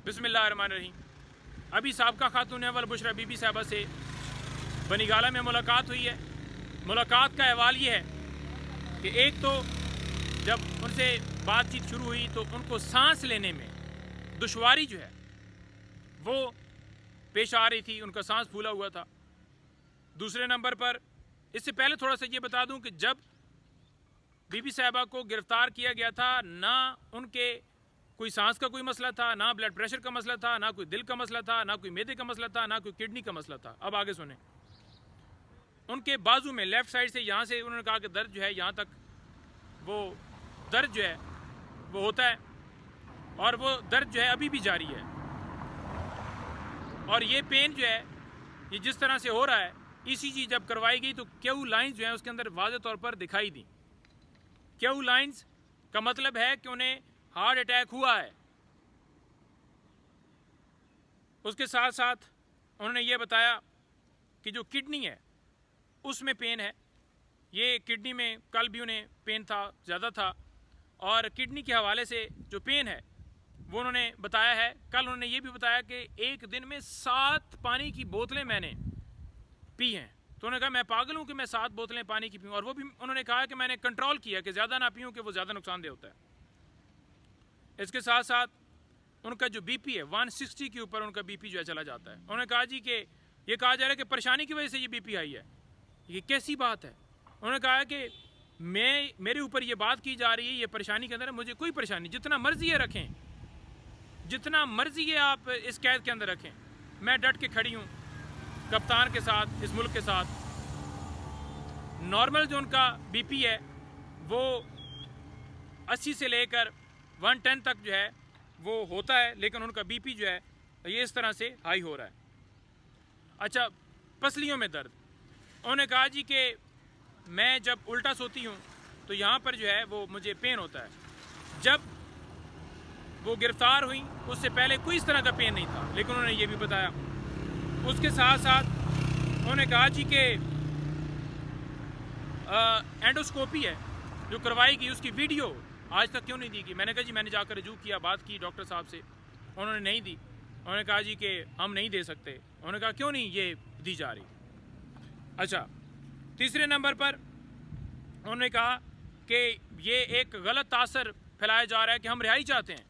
बिस्मिल्लाहिर्रहमानिर्रहीम। अभी साबका खातून अव्वल बुशरा बीबी साहबा से बनीगाला में मुलाकात हुई है। मुलाकात का अहवाल ये है कि एक तो जब उनसे बातचीत शुरू हुई तो उनको सांस लेने में दुश्वारी जो है वो पेश आ रही थी, उनका सांस फूला हुआ था। दूसरे नंबर पर इससे पहले थोड़ा सा ये बता दूं कि जब बीबी साहबा को गिरफ्तार किया गया था ना उनके कोई सांस का कोई मसला था, ना ब्लड प्रेशर का मसला था, ना कोई दिल का मसला था, ना कोई मैदे का मसला था, ना कोई किडनी का मसला था। अब आगे सुने। उनके बाजू में लेफ्ट साइड से यहाँ से उन्होंने कहा कि दर्द जो है यहाँ तक वो दर्द जो है वो होता है और वो दर्द जो है अभी भी जारी है। और ये पेन जो है ये जिस तरह से हो रहा है, ईसीजी जब करवाई गई तो क्यू लाइंस जो है उसके अंदर वाज़ेह तौर पर दिखाई दी। क्यू लाइंस का मतलब है कि उन्हें हार्ट अटैक हुआ है। उसके साथ साथ उन्होंने ये बताया कि जो किडनी है उसमें पेन है। ये किडनी में कल भी उन्हें पेन था, ज़्यादा था, और किडनी के हवाले से जो पेन है वो उन्होंने बताया है। कल उन्होंने ये भी बताया कि एक दिन में 7 पानी की बोतलें मैंने पी हैं। तो उन्होंने कहा मैं पागल हूँ कि मैं 7 बोतलें पानी की पीऊँ, और वो भी उन्होंने कहा कि मैंने कंट्रोल किया कि ज़्यादा ना पीऊँ कि वो ज़्यादा नुकसानदेह होता है। इसके साथ साथ उनका जो बीपी है 160 के ऊपर उनका बीपी जो है चला जाता है। उन्होंने कहा जी कि ये कहा जा रहा है कि परेशानी की वजह से ये बीपी हाई है। ये कैसी बात है? उन्होंने कहा कि मेरे ऊपर ये बात की जा रही है, ये परेशानी के अंदर है, मुझे कोई परेशानी, जितना मर्जी है रखें, जितना मर्जी है आप इस कैद के अंदर रखें, मैं डट के खड़ी हूँ कप्तान के साथ, इस मुल्क के साथ। नॉर्मल जो उनका बीपी है वो 80 से लेकर 110 तक जो है वो होता है, लेकिन उनका बीपी जो है ये इस तरह से हाई हो रहा है। अच्छा, पसलियों में दर्द। उन्होंने कहा जी कि मैं जब उल्टा सोती हूँ तो यहाँ पर जो है वो मुझे पेन होता है। जब वो गिरफ्तार हुई उससे पहले कोई इस तरह का पेन नहीं था, लेकिन उन्होंने ये भी बताया। उसके साथ साथ उन्होंने कहा जी कि एंडोस्कोपी है जो करवाई गई उसकी वीडियो आज तक क्यों नहीं दी गई। मैंने कहा जी मैंने जाकर रजू किया, बात की डॉक्टर साहब से, उन्होंने नहीं दी। उन्होंने कहा जी कि हम नहीं दे सकते। उन्होंने कहा क्यों नहीं ये दी जा रही। अच्छा, तीसरे नंबर पर उन्होंने कहा कि ये एक गलत तासर फैलाया जा रहा है कि हम रिहाई चाहते हैं,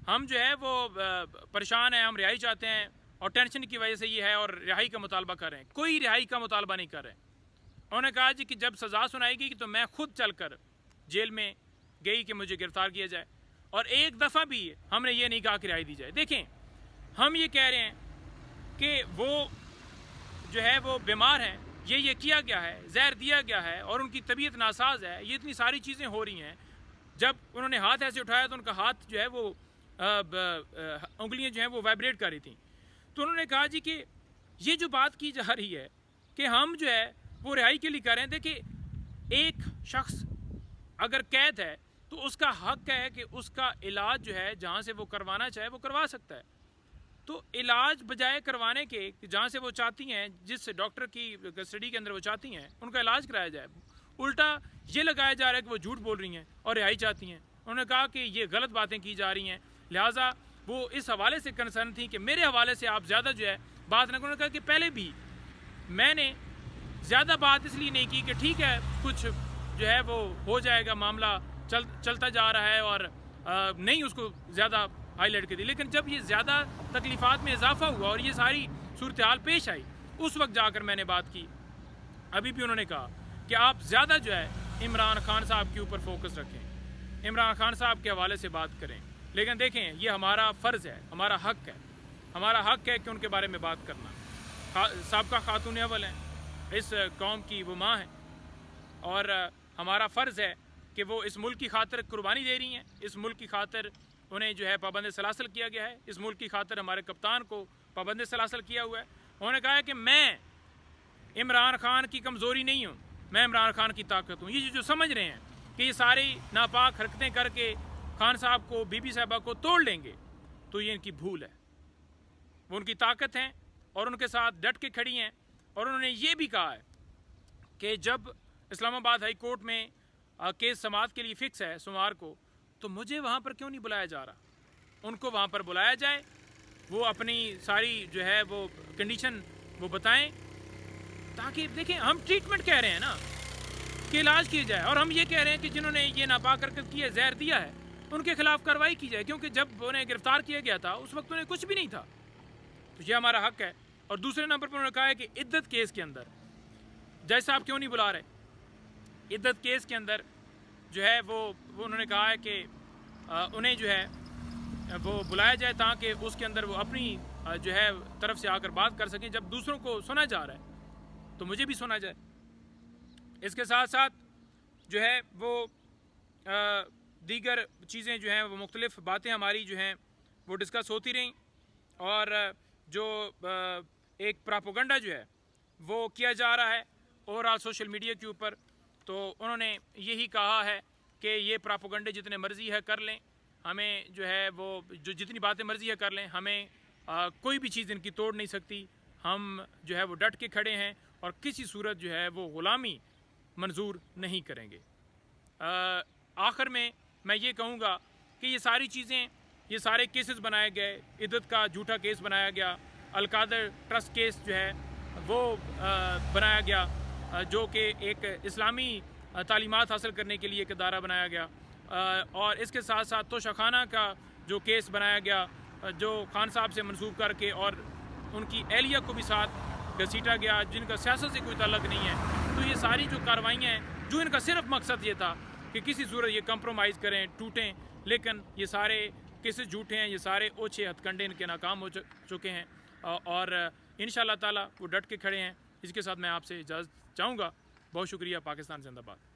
हम जो है वो परेशान हैं, हम रिहाई चाहते हैं और टेंशन की वजह से ये है और रिहाई का मुतालबा कर रहे हैं। कोई रिहाई का मुतालबा नहीं कर रहे। उन्होंने कहा जी कि जब सज़ा सुनाएगी तो मैं खुद चलकर जेल में गई कि मुझे गिरफ्तार किया जाए, और एक दफ़ा भी हमने ये नहीं कहा कि रिहाई दी जाए। देखें, हम ये कह रहे हैं कि वो जो है वो बीमार हैं, ये किया गया है, जहर दिया गया है और उनकी तबीयत नासाज है, ये इतनी सारी चीज़ें हो रही हैं। जब उन्होंने हाथ ऐसे उठाया तो उनका हाथ जो है वो उंगलियां जो हैं वो वाइब्रेट कर रही थी। तो उन्होंने कहा जी कि ये जो बात की जा रही है कि हम जो है वो रिहाई के लिए कर रहे हैं। देखिए, एक शख्स अगर कैद है तो उसका हक है कि उसका इलाज जो है जहाँ से वो करवाना चाहे वो करवा सकता है। तो इलाज बजाय करवाने के जहाँ से वो चाहती हैं, जिस डॉक्टर की कस्टडी के अंदर वो चाहती हैं, उनका इलाज कराया जाए, उल्टा ये लगाया जा रहा है कि वो झूठ बोल रही हैं और रिहाई चाहती हैं। उन्होंने कहा कि ये गलत बातें की जा रही हैं, लिहाजा वो इस हवाले से कंसर्न थी कि मेरे हवाले से आप ज़्यादा जो है बात न। उन्होंने कहा कि पहले भी मैंने ज़्यादा बात इसलिए नहीं की कि ठीक है कुछ जो है वो हो जाएगा, मामला चलता जा रहा है और नहीं उसको ज़्यादा हाईलाइट कर दी। लेकिन जब ये ज़्यादा तकलीफ़ात में इजाफा हुआ और ये सारी सूरत हाल पेश आई, उस वक्त जाकर मैंने बात की। अभी भी उन्होंने कहा कि आप ज़्यादा जो है इमरान खान साहब के ऊपर फोकस रखें, इमरान खान साहब के हवाले से बात करें। लेकिन देखें, ये हमारा फ़र्ज़ है, हमारा हक़ है, हमारा हक़ है कि उनके बारे में बात करना। साबका खातून अव्वल हैं, इस कौम की वो माँ हैं, और हमारा फ़र्ज़ है कि वो इस मुल्क की खातिर कुर्बानी दे रही हैं। इस मुल्क की खातिर उन्हें जो है पाबंद सलासल किया गया है। इस मुल्क की खातिर हमारे कप्तान को पाबंद सलासल किया हुआ है। उन्होंने कहा है कि मैं इमरान खान की कमज़ोरी नहीं हूँ, मैं इमरान खान की ताकत हूँ। ये जो समझ रहे हैं कि ये सारी नापाक हरकतें करके खान साहब को, बीबी साहबा को तोड़ लेंगे, तो ये इनकी भूल है। वो उनकी ताकत हैं और उनके साथ डट के खड़ी हैं। और उन्होंने ये भी कहा है कि जब इस्लामाबाद हाई कोर्ट में केस समाअत के लिए फ़िक्स है सोमवार को, तो मुझे वहाँ पर क्यों नहीं बुलाया जा रहा। उनको वहाँ पर बुलाया जाए वो अपनी सारी जो है वो कंडीशन वो बताएं, ताकि देखें हम ट्रीटमेंट कह रहे हैं ना कि इलाज किया जाए, और हम ये कह रहे हैं कि जिन्होंने ये नापाक हरकत की है, जहर दिया है, उनके खिलाफ कार्रवाई की जाए, क्योंकि जब उन्हें गिरफ्तार किया गया था उस वक्त उन्हें कुछ भी नहीं था। तो ये हमारा हक है। और दूसरे नंबर पर उन्होंने कहा है कि इद्दत केस के अंदर जज साहब क्यों नहीं बुला रहे। इद्दत केस के अंदर जो है वो उन्होंने कहा है कि उन्हें जो है वो बुलाया जाए, ताकि उसके अंदर वो अपनी जो है तरफ से आकर बात कर सकें। जब दूसरों को सुना जा रहा है तो मुझे भी सुना जाए। इसके साथ साथ जो है वो दीगर चीज़ें जो हैं वो मुख्तलिफ बातें हमारी जो हैं वो डिस्कस होती रहीं, और जो एक प्रोपेगेंडा जो है वो किया जा रहा है ओवरऑल सोशल मीडिया के ऊपर, तो उन्होंने यही कहा है कि ये प्रोपेगेंडे जितने मर्जी है कर लें, हमें जो है वो जो जितनी बातें मर्जी है कर लें, हमें कोई भी चीज़ इनकी तोड़ नहीं सकती। हम जो है वो डट के खड़े हैं और किसी सूरत जो है वो ग़ुलामी मंजूर नहीं करेंगे। आखिर में मैं ये कहूँगा कि ये सारी चीज़ें, ये सारे केसेस बनाए गए, इद्दत का झूठा केस बनाया गया, अलकादर ट्रस्ट केस जो है वो बनाया गया, जो कि एक इस्लामी तालीमात हासिल करने के लिए एक इदारा बनाया गया, और इसके साथ साथ तोशाखाना का जो केस बनाया गया, जो खान साहब से मंसूब करके और उनकी एहलिया को भी साथ घसीटा गया, जिनका सियासत से कोई ताल्लुक़ नहीं है। तो ये सारी जो कार्रवाइयाँ हैं, जो इनका सिर्फ मकसद ये था कि किसी सूरत ये कंप्रोमाइज़ करें, टूटें, लेकिन ये सारे केसेस झूठे हैं, ये सारे ओछे हथकंडे इनके नाकाम हो चुके हैं, और इंशाअल्लाह ताला वो डट के खड़े हैं। इसके साथ मैं आपसे इजाज़त चाहूँगा। बहुत शुक्रिया। पाकिस्तान जिंदाबाद।